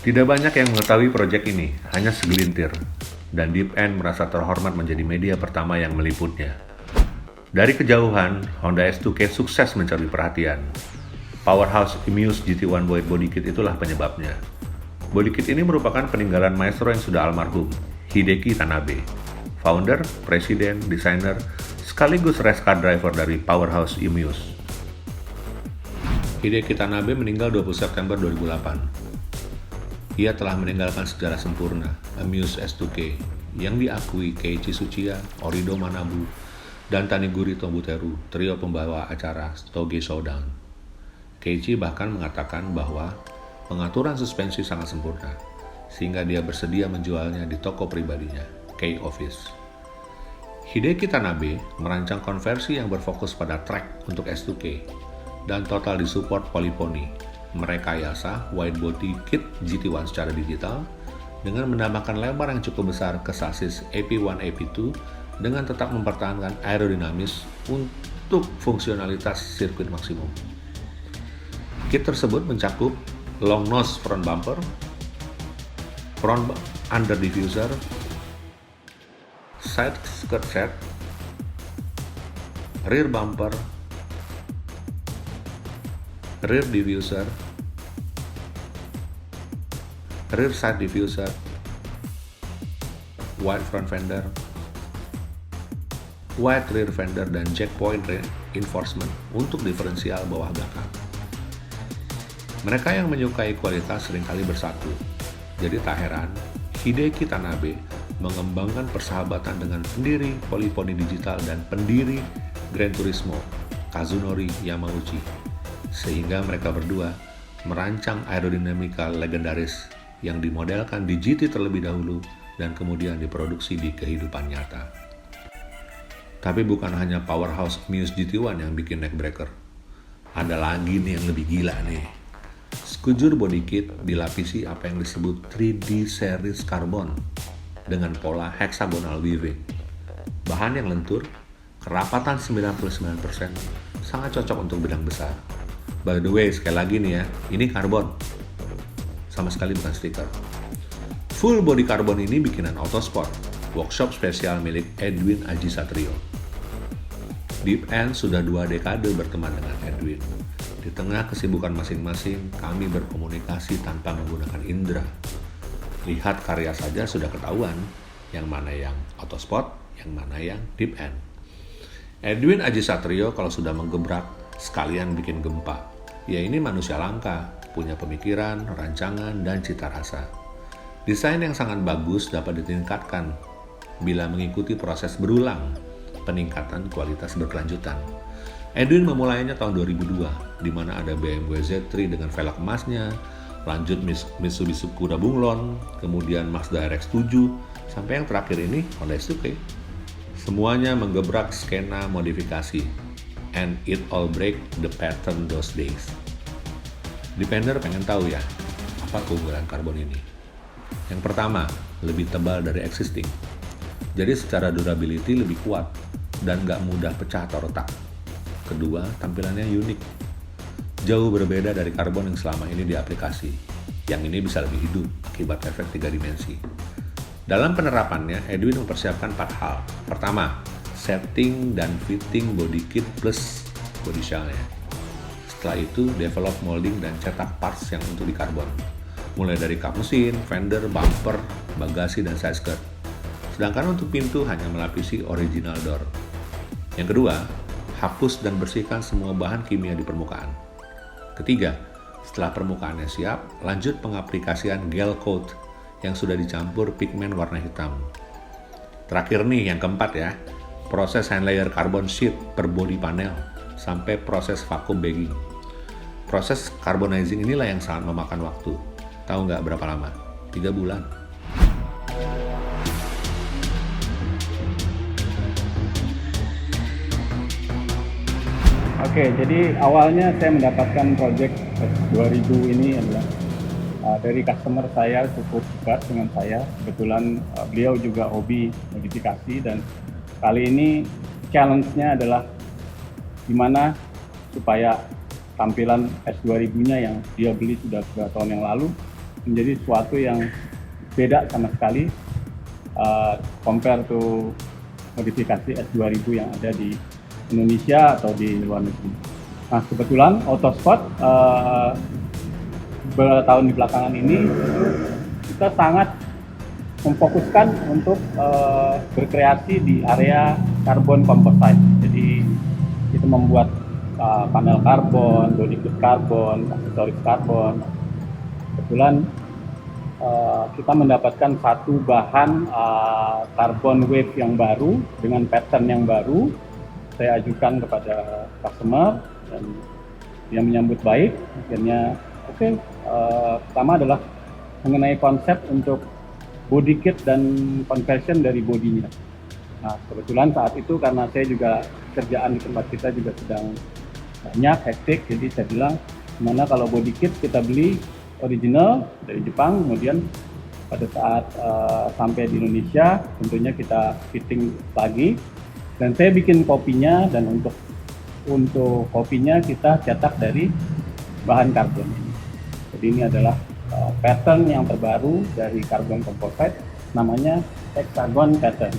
Tidak banyak yang mengetahui proyek ini, hanya segelintir, dan DeepN merasa terhormat menjadi media pertama yang meliputnya. Dari kejauhan, Honda S2K sukses mencuri perhatian. Powerhouse Imuse GT1 Wide Body Kit itulah penyebabnya. Body kit ini merupakan peninggalan maestro yang sudah almarhum, Hideki Tanabe, founder, presiden, desainer, sekaligus race car driver dari Powerhouse Imuse. Hideki Tanabe meninggal 20 September 2008. Ia telah meninggalkan sejarah sempurna Imuse S2K yang diakui Keiichi Tsuchiya, Orido Manabu, dan Taniguri Tobuteru, trio pembawa acara Toge Showdown. Keiichi bahkan mengatakan bahwa pengaturan suspensi sangat sempurna, sehingga dia bersedia menjualnya di toko pribadinya, K-Office. Hideki Tanabe merancang konversi yang berfokus pada track untuk S2K dan total disupport Polypony, merekayasa wide body kit GT1 secara digital dengan menambahkan lebar yang cukup besar ke sasis AP1 AP2 dengan tetap mempertahankan aerodinamis untuk fungsionalitas sirkuit maksimum. Kit tersebut mencakup long nose front bumper, front under diffuser, side skirt set, rear bumper, rear diffuser, rear side diffuser, wide front fender, wide rear fender, dan jack point reinforcement untuk diferensial bawah belakang. Mereka yang menyukai kualitas seringkali bersatu, jadi tak heran Hideki Tanabe mengembangkan persahabatan dengan pendiri Polypony Digital dan pendiri Gran Turismo, Kazunori Yamauchi, sehingga mereka berdua merancang aerodinamika legendaris yang dimodelkan di GT terlebih dahulu dan kemudian diproduksi di kehidupan nyata. Tapi bukan hanya Powerhouse Imuse GT1 yang bikin neckbreaker. Ada lagi nih yang lebih gila nih. Sekujur body kit dilapisi apa yang disebut 3D series carbon dengan pola hexagonal weaving. Bahan yang lentur, kerapatan 99%, sangat cocok untuk bidang besar. By the way, sekali lagi nih ya, ini karbon. Sama sekali bukan stiker. Full body karbon ini bikinan Autosport, workshop spesial milik Edwin Aji Satrio. DeepN sudah 2 dekade berteman dengan Edwin. Di tengah kesibukan masing-masing, kami berkomunikasi tanpa menggunakan indera. Lihat karya saja sudah ketahuan, yang mana yang Autosport, yang mana yang DeepN. Edwin Aji Satrio kalau sudah menggebrak, sekalian bikin gempa. Ya ini manusia langka, punya pemikiran, rancangan, dan cita rasa. Desain yang sangat bagus dapat ditingkatkan bila mengikuti proses berulang, peningkatan kualitas berkelanjutan. Edwin memulainya tahun 2002, di mana ada BMW Z3 dengan velg emasnya, lanjut Mitsubishi Kuda Bunglon, kemudian Mazda RX-7, sampai yang terakhir ini Honda S2K. Semuanya menggebrak skena modifikasi, and it all break the pattern those days. Depender pengen tahu ya, apa keunggulan karbon ini? Yang pertama, lebih tebal dari existing. Jadi secara durability lebih kuat dan gak mudah pecah atau retak. Kedua, tampilannya unik. Jauh berbeda dari karbon yang selama ini diaplikasi. Yang ini bisa lebih hidup akibat efek 3 dimensi. Dalam penerapannya, Edwin mempersiapkan 4 hal. Pertama, setting dan fitting body kit plus body shell-nya. Setelah itu, develop molding dan cetak parts yang untuk di karbon. Mulai dari kap mesin, fender, bumper, bagasi, dan side skirt. Sedangkan untuk pintu hanya melapisi original door. Yang kedua, hapus dan bersihkan semua bahan kimia di permukaan. Ketiga, setelah permukaannya siap, lanjut pengaplikasian gel coat yang sudah dicampur pigmen warna hitam. Terakhir nih, yang keempat ya, proses hand layer carbon sheet per body panel sampai proses vacuum bagging. Proses carbonizing inilah yang sangat memakan waktu. Tahu nggak berapa lama? 3 bulan. Oke, jadi awalnya saya mendapatkan project S2000 ini adalah dari customer saya cukup dekat dengan saya. Kebetulan beliau juga hobi modifikasi dan kali ini challenge-nya adalah gimana supaya tampilan S2000-nya yang dia beli sudah beberapa tahun yang lalu menjadi sesuatu yang beda sama sekali compare to modifikasi S2000 yang ada di Indonesia atau di luar negeri. Nah, kebetulan Autosport beberapa tahun di belakangan ini kita sangat memfokuskan untuk berkreasi di area carbon composite. Jadi kita membuat panel karbon, body kit karbon, aksesoris karbon. Kebetulan kita mendapatkan satu bahan carbon wave yang baru dengan pattern yang baru. Saya ajukan kepada customer dan dia menyambut baik. Akhirnya pertama adalah mengenai konsep untuk body kit dan conversion dari bodinya. Nah, kebetulan saat itu karena saya juga kerjaan di tempat kita juga sedang banyak, hektik, jadi saya bilang, gimana kalau body kit kita beli original dari Jepang, kemudian pada saat sampai di Indonesia tentunya kita fitting lagi, dan saya bikin kopinya, dan untuk kopinya kita cetak dari bahan karbon ini. Jadi ini adalah pattern yang terbaru dari carbon composite, namanya hexagon pattern.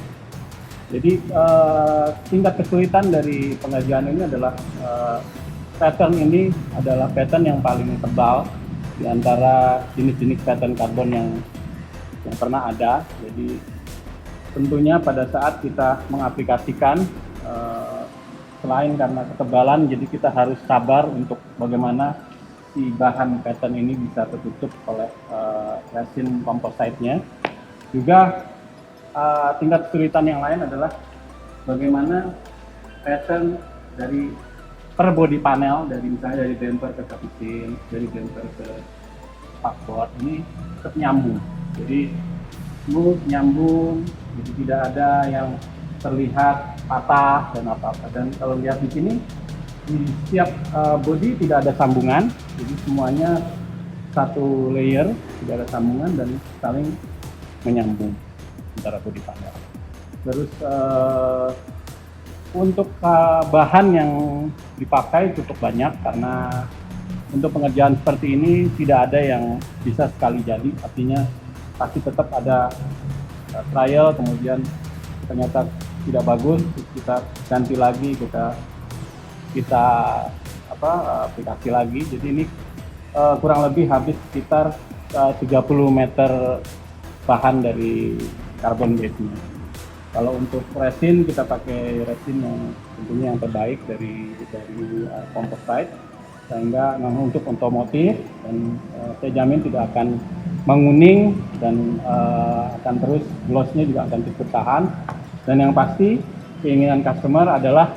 Jadi tingkat kesulitan dari pengerjaan ini adalah pattern ini adalah pattern yang paling tebal di antara jenis-jenis pattern karbon yang pernah ada. Jadi tentunya pada saat kita mengaplikasikan, selain karena ketebalan, jadi kita harus sabar untuk bagaimana si bahan pattern ini bisa tertutup oleh resin composite-nya. Juga tingkat kesulitan yang lain adalah bagaimana pattern dari per body panel, dari misalnya dari bumper ke kapisin, dari bumper ke spakboard ini tetap nyambung. Jadi smooth, nyambung, jadi tidak ada yang terlihat patah dan apa-apa. Dan kalau lihat di sini, di setiap body tidak ada sambungan, jadi semuanya satu layer, tidak ada sambungan dan saling menyambung antara body panel. Terus untuk bahan yang dipakai cukup banyak, karena untuk pengerjaan seperti ini tidak ada yang bisa sekali jadi, artinya pasti tetap ada trial, kemudian ternyata tidak bagus, kita ganti lagi, kita aplikasi lagi. Jadi ini kurang lebih habis sekitar 30 meter bahan dari carbon base-nya. Kalau untuk resin, kita pakai resin yang tentunya yang terbaik dari composite, sehingga untuk otomotif, dan saya jamin tidak akan menguning dan akan terus gloss-nya juga akan terus bertahan. Dan yang pasti keinginan customer adalah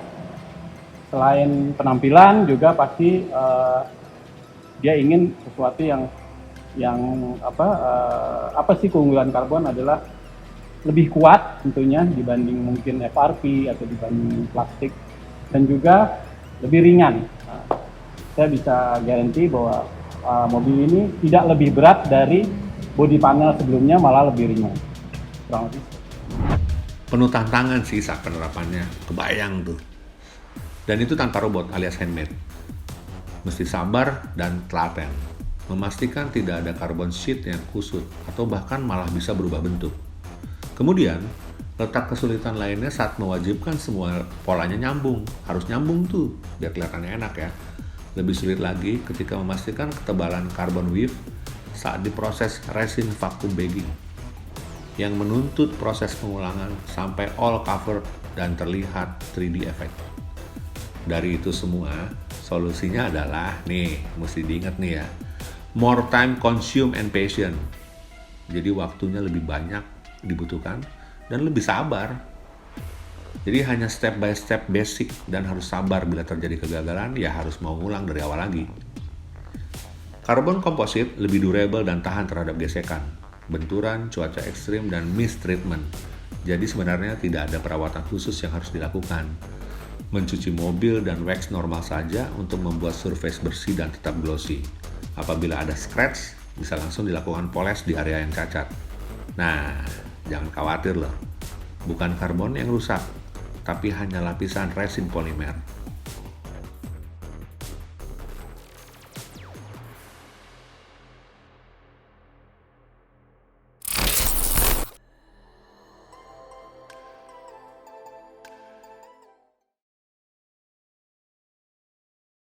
selain penampilan juga pasti dia ingin sesuatu yang apa sih keunggulan karbon adalah lebih kuat tentunya dibanding mungkin FRP atau dibanding plastik, dan juga lebih ringan. Nah, saya bisa garansi bahwa mobil ini tidak lebih berat dari body panel sebelumnya, malah lebih ringan. Kurang lebih. Penuh tantangan sih saat penerapannya, kebayang tuh. Dan itu tanpa robot alias handmade. Mesti sabar dan telaten, memastikan tidak ada carbon sheet yang kusut atau bahkan malah bisa berubah bentuk. Kemudian, letak kesulitan lainnya saat mewajibkan semua polanya nyambung. Harus nyambung tuh, biar kelihatannya enak ya. Lebih sulit lagi ketika memastikan ketebalan carbon weave saat diproses resin vacuum bagging, yang menuntut proses pengulangan sampai all covered dan terlihat 3D effect. Dari itu semua, solusinya adalah, nih, mesti diingat nih ya, more time consume and patient. Jadi waktunya lebih banyak dibutuhkan dan lebih sabar. Jadi hanya step by step basic dan harus sabar. Bila terjadi kegagalan, ya harus mau ulang dari awal lagi. Carbon composite lebih durable dan tahan terhadap gesekan, benturan, cuaca ekstrim, dan mistreatment. Jadi sebenarnya tidak ada perawatan khusus yang harus dilakukan. Mencuci mobil dan wax normal saja untuk membuat surface bersih dan tetap glossy. Apabila ada scratch, bisa langsung dilakukan poles di area yang cacat. Nah, jangan khawatir loh, bukan karbon yang rusak, tapi hanya lapisan resin polimer.